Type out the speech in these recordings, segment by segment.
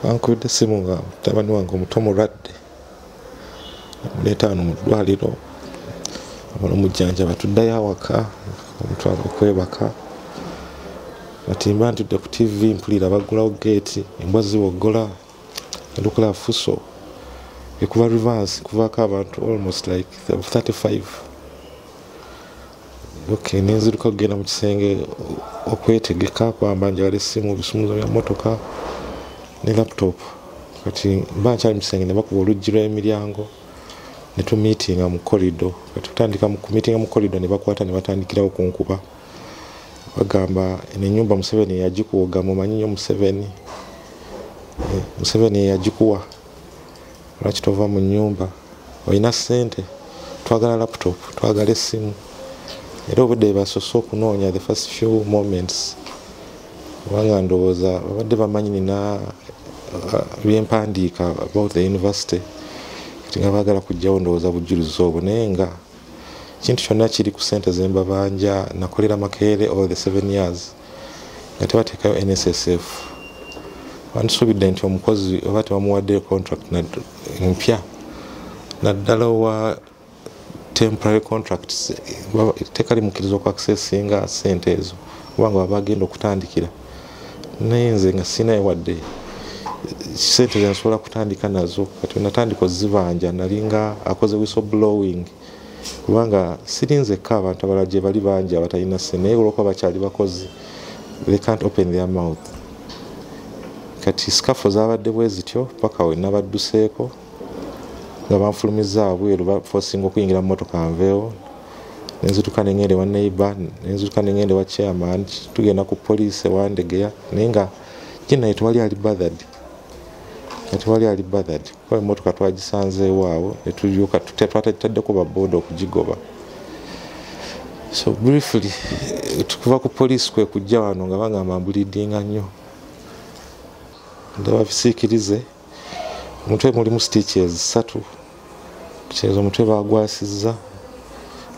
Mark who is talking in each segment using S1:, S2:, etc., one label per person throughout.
S1: bankubidde essimu nga mutabani wange omuto mulwadde, muleeta wano mu ddwaliro omujjanjaba tuddayo awaka omutwala okwebaka. Kati mba ntudde ku TV mpulira baggulawo geeti, embwa ziwoggola, elukola fuso ekuba reverse kuvaako abantu almost like 35. Okay, nenziruka kugenda mu kisenge okwetegeka kwamba njagala essimu, bisumuzo bya motoka ne laptop. Kati mba nkyali mu kisenge ne bakuba oluggi lw'emiryango ne tumiitinga mu korido. Kati tutandika mu kumiitinga mu korido ne bakwata ne batandikirawo kunkuba bagamba eno ennyumba Museveni yagikuwoga, mumanyi nnyo Museveni. Museveni yagikuwa, lwaki tova mu nnyumba, olina ssente, twagala laptop, twagala essimu. Era obudde basoose okunoonya the first few moments kubanga ndowooza babadde bamanyi nina byempandiika about the university, kati nga baagala kujjawo ndowooza bujulizi obwo, naye nga kintu kyonna kiri ku ssente ze mbabanja. Nakolera Makerere all the 7 years nga tebateekayo NSSF. Bansuubidde nti omukozi oba tebamuwadde contract mpya naddala owa temporary contracts tekali mukkiriza okuaccessinga ssente ezo kubanga baba bagenda okutandikira. Naye nze nga sinayo wadde ssente ze nsobola kutandika nazo. Kati natandika ozibanja nalinga akoze whistleblowing kubanga sirinzekka abantu abalala gye bali bangi abatalina ssente, naye olwokuba bakyali bakozi they can't open their mouth. Kati skafo zabadde bwe zityo paka we nabadduseeko nga banfulumizza wabweru bafosinga okuyingira mu motoka nveewo, nenzituka nengende wa neighbor, nenzituka nengende wa chairman, tugenda ku police ewandegeya, naye nga kinaye tewali ali bothered. Tewali ali bothered kuba emmotoka twagisanzeewo awo ne tulyoka twataddeko baboda okugigoba. So briefly tukuva ku police kwe kujja wano nga bagamba mbulidinga nnyo, ndaba bisiikirize. Omutwe mulimu stitches 3, kitegeeza omutwe bagwasizza.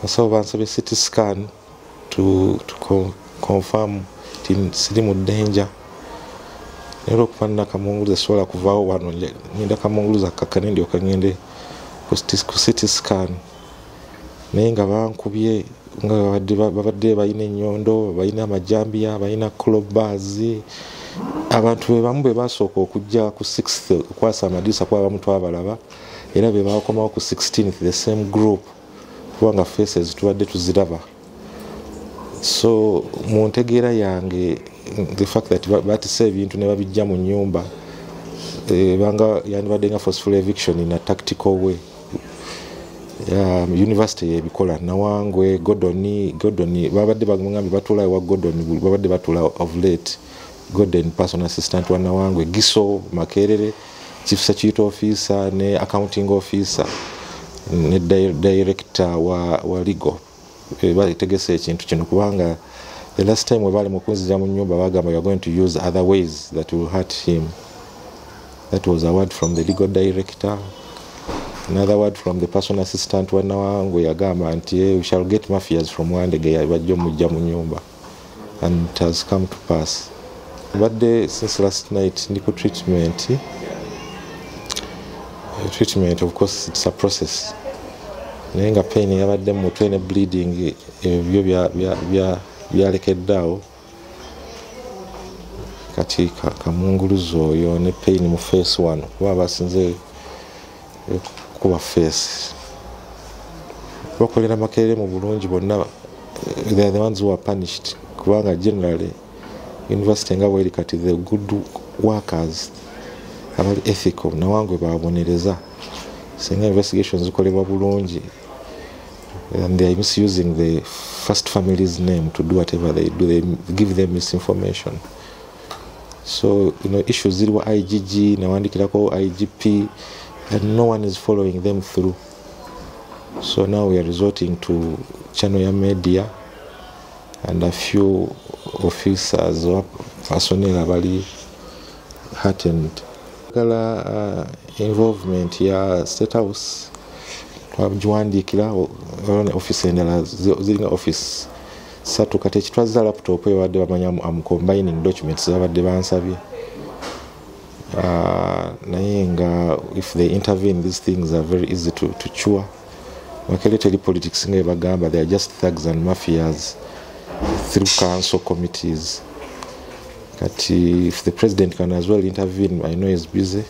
S1: Asawo bansabye CT scan to confirm nti siri mu danger. Naye okuba nina kamunguluza sobola kuvaawo wano, ngenda kamunguluza kakane ndyoka ngende ku CT scan. Naye nga bankubye nga babadde balina ennyondo, balina amajambiya, balina crowbars. Abantu bebamu bwe basooka okujja ku 6th okwasa amadisa kwa bamu twabalaba, era be bakomawo ku 16th the same group kubanga faces tubadde tuziraba. So mu ntegeera yange the fact that batise ebintu ne babijja mu nnyumba banga yandibadde nga forceful eviction in a tactical way. University yebikola Nawangwe, Gordon babadde bagambe batula wa Gordon, babadde batula of late. Gordon personal assistant wa Nawangwe, Giso Makerere chief security officer ne accounting officer ne director wa legal. Bategese ekintu kino kubanga the last time we bali mukunzija mu nyumba bagamba you are going to use other ways that will hurt him. That was a word from the legal director. Another word from the personal assistant wa Nawangwe yagamba nti we shall get mafias from Wandege bajjo mujja mu nyumba, and it has come to pass. But since last night ndiko treatment of course it's a process. Nenga pain yabadde mu mutwe ne bleeding ebyo byalekeddawo. Kati kamunguluzo oyo ne pain mu face wano kuba basinze kuba face. Bakolera Makerere mu bulungi bonna, they are the ones who are punished kubanga generally university nga bweri kati the good workers abali ethical Nawangwe babonereza singa investigations zikolebwa bulungi, and they are misusing the first family's name to do whatever they do. They give them misinformation. So issues ziriwa IGG nawandikirako IGP and no one is following them through. So now we are resorting to channel ya media and a few officers or personnel abali heartened. Kala involvement ya State House twajiwandikira office endala ziringa office 3 kati ekitwaza laptop ebadde bamanya am combining documents zabadde bansabye if they intervene, these things are very easy to cure. Makerere politics nga bagamba, they are just thugs and mafias through council committees. But if the president can as well intervene, I know he's busy,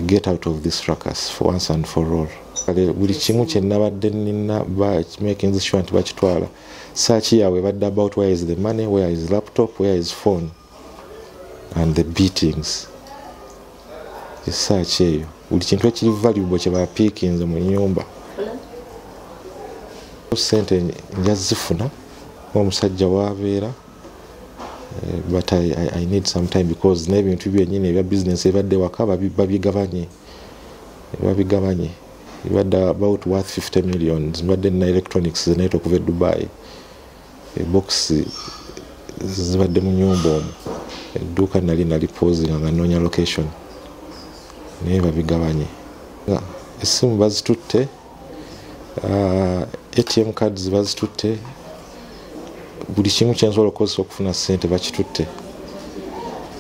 S1: get out of this ruckus for once and for all. Buli kimu kye nabadde nina making sure nti bakitwala. Search yaabwe badde about where is the money, where is laptop, where is phone, and the beatings. Search eyo buli kintu ekiri valuable kye bapiikinze mu nnyumba. Sente njazifuna omusajja waabeera, but I need some time because n'ebintu byennyini ebya business ebadde waka babigabanye. Ibadde about worth 50 million. Zibadde na electronics zenaita okuva e Dubai. Box zibadde mu nyumba omwo. Edduuka nali posing nga noonya location. Naye babigabanye. Essimu bazitutte, ATM cards bazitutte, buli kimu kye nsobola okukozesa okufuna ssente bakitutte.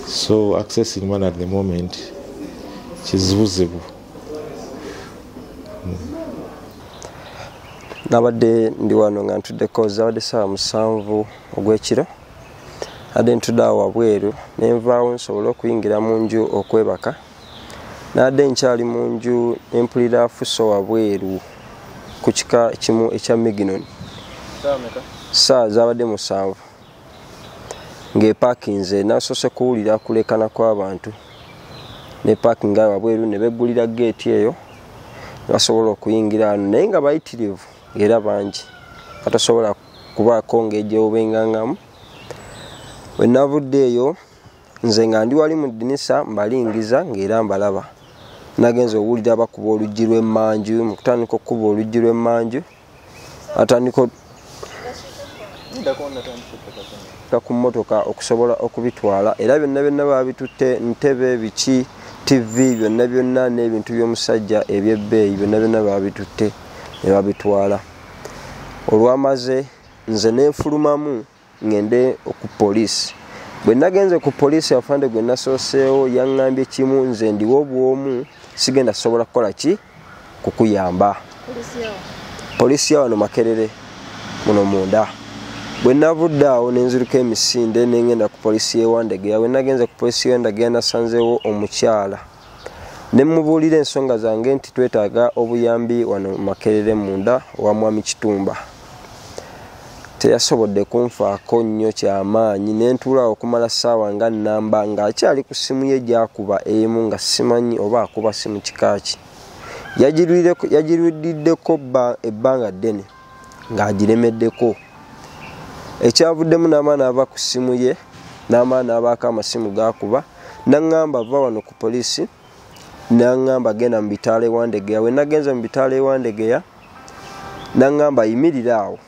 S1: So accessing one at the moment kizibuzibu.
S2: Nabadde ndi wano nga ntuddeko zabadde ssaawa 7 ogw'ekiro. Adde ntudde awo wabweru ne nvaawo nsobole okuyingira mu nju okwebaka. Nadde nkyali mu nju ne mpulira Fuso wabweru ku kika kimu ekya Miginon. Saa zabadde 7 ng'epakinze nasoose kuwulira kulekana kw'abantu ne pakinga wabweru ne beggulira geeti eyo basobola okuyingira ano naye nga bayitirivu era bangi batasobola kubaako ng'egyeobengangamu. Bwe navudde eyo nze nga ndi wali mu ddinisa mbalingiza ng'era mbalaba. Nagenza owulira bakuba oluggi lw'emmanju, mu kutandika okukuba oluggi lw'emmanju atandika ku mmotoka okusobola okubitwala era byonna babitutte, ntebe, biki, TV, byonna n'ebintu by'omusajja eby'ebbeeyi byonna babitutte ne babitwala. Olwamaze nze n'enfulumamu ngende ku poliisi. Bwe nagenze ku poliisi afande gwe nasooseewo yaŋŋambye kimu, nze ndiwo obwomu sigenda sobola kukola ki kukuyamba. Poliisi ya wano Makerere muno munda. Bwe navudde awo ne nziruka emisinde ne ngenda ku poliisi y'e Wandegeya. Bwe nagenze ku poliisi y'e Wandegeya nasanzeewo omukyala. Ne mubuulira ensonga zange nti twetaaga obuyambi wano Makerere munda wa Mwami Kitumba. Teyasobodde kunfaako nnyo kyamaanyi ne ntuula okumala ssaawa nga nnamba ng'akyali ku ssimu ye gy'akuba emu nga simanyi oba akuba simu kikaaki. Yagirwiddeko ebbanga ddene ng'agiremeddeko. Ekyavuddemu n'amaana ava ku ssimu ye n'amaana abaako amasimu g'akuba n'aŋŋamba va wano ku poliisi n'aŋŋamba genda mu bitaala e Wandegeya. Bwe nagenze mu bitaala e Wandegeya n'aŋŋamba yimirira awo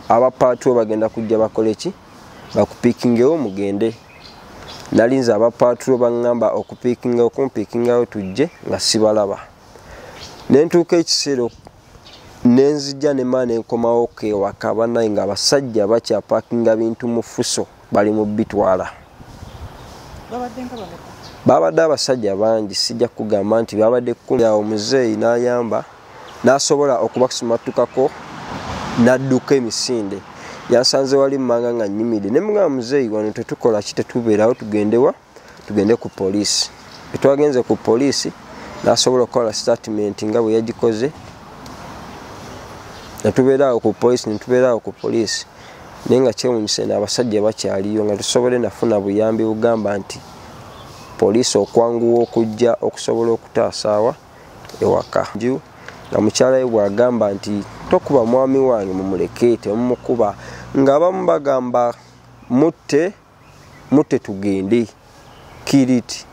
S2: abapaatuwo bagenda kujja bakole ki bakupiikingewo mugende. Nalinze abapaatuwo baŋŋamba okumpiikingawo tujje nga sibalaba. Ne ntuuka ekiseera ne nzijja ne maana enkomawo kewaka bannaye nga abasajja bakyapaakinga bintu mu Fuso bali mu bitwala. Babadde abasajja bangi, sijja kugamba nti babadde 10. Awo muzeeyi n'ayamba n'asobola okubasumatukako n'adduka emisinde. Yansanze wali mmanga nga nnyimidde ne mugamba muzeeyi wano tetukola ki tetubeerawo tugende ku poliisi. Bwe twagenze ku poliisi n'asobola okukola statement nga bwe yagikoze. Netubeerawo ku poliisi naye nga kyewuunyisa n'abasajja bakyaliyo nga tusobole nafuna buyambi bugamba nti poliisi okwanguwa okujja okusobola okutaasaawa ewaka. Nga mukyala we bw'agamba nti tokuba mwami wange mumuleke temumukuba, ng'abamu bagamba mutte tugende kiriti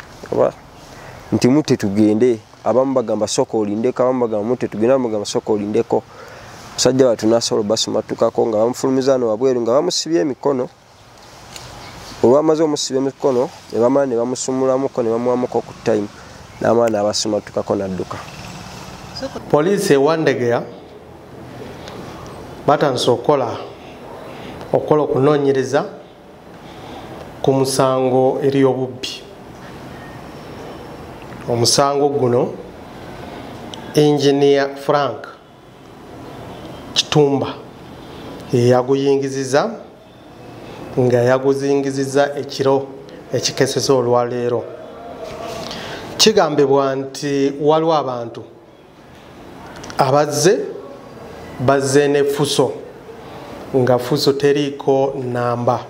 S2: nti mutte tugende, abamu bagamba soka olindeko, abamu bagamba mutte tugende, abamu bagamba soka olindeko. Musajja watu nasobola basumatukako nga bamufulumiza wano wabweru nga bamusibye emikono. Olwamaze omusibye emikono ne bamala ne bamusumulamuko ne bamuwamuko ku time n'amaana abasumatukako n'adduka.
S3: Poliisi e Wandegeya batandise okukola okunoonyereza ku musango eri obubbi omusango guno Engineer Frank Kitumba yaguyingiziza nga yaguzingiziza ekiro ekikeseza olwaleero. Kigambibwa nti waliwo abantu bazze ne fuso nga fuso teriiko namba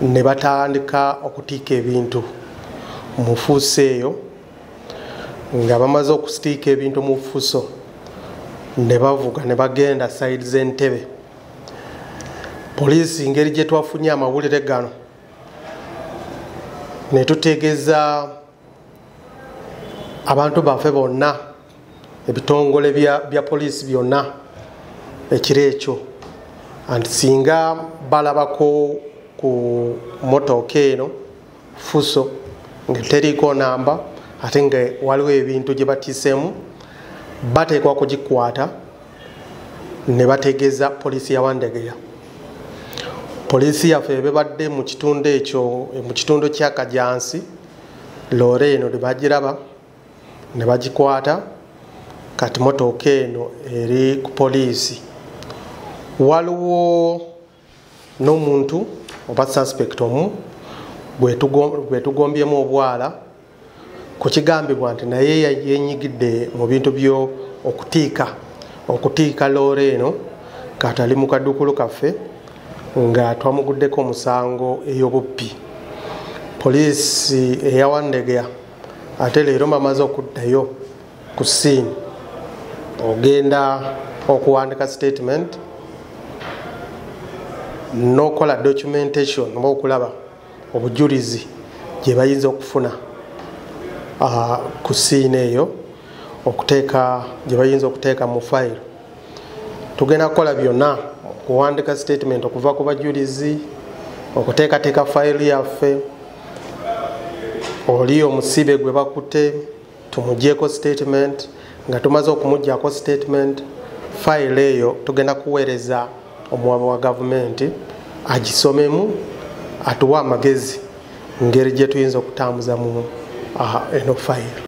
S3: ne batandika okutiika ebintu mu fuso eyo nga bamaze okusitiika ebintu mu fuso ne bavuga ne bagenda sayidi z'entebe. Poliisi ngeri gye twafunye amawulire gano ne tutegeeza abantu baffe bonna ebitongole bya poliisi byonna ekiro ekyo anti singa balabako ku motoka eno fuso nga teriiko namba ate nga waliwo ebintu gye batiisemu bateekwa kugikwata ne bategeeza poliisi ya Wandegeya. Poliisi yaffe ebadde mu kitundu ekyo mu kitundu kya Kajansi loore eno ne bagiraba ne bagikwata kati motoka eno eri ku poliisi. Waliwo n'omuntu oba suspect omu gwe tugombyemu obwala ku kigambibwa nti naye yenyigidde mu bintu byo okutiika loore eno kati ali mu kaduukulu kaffe nga twamuguddeko omusango ey'obubbi. Poliisi eya Wandegeya ate leero bamaze okuddayo ku ssiini ogenda okuwandika statement n'okola documentation oba okulaba obujulizi gye bayinza okufuna ku ssiini eyo gye bayinza okuteeka mu fayiro. Tugenda kukola byonna okuwandika statement okuva ku bajulizi, okuteekateeka fayiro yaffe, oli omusibe gwe bakutte tumugyeko statement, nga tumaze okumugyako statement fayiro eyo tugenda kuweereza omuwabi wa gavumenti agisomemu atuwa amagezi ngeri gye tuyinza okutambuza mu eno fayiro.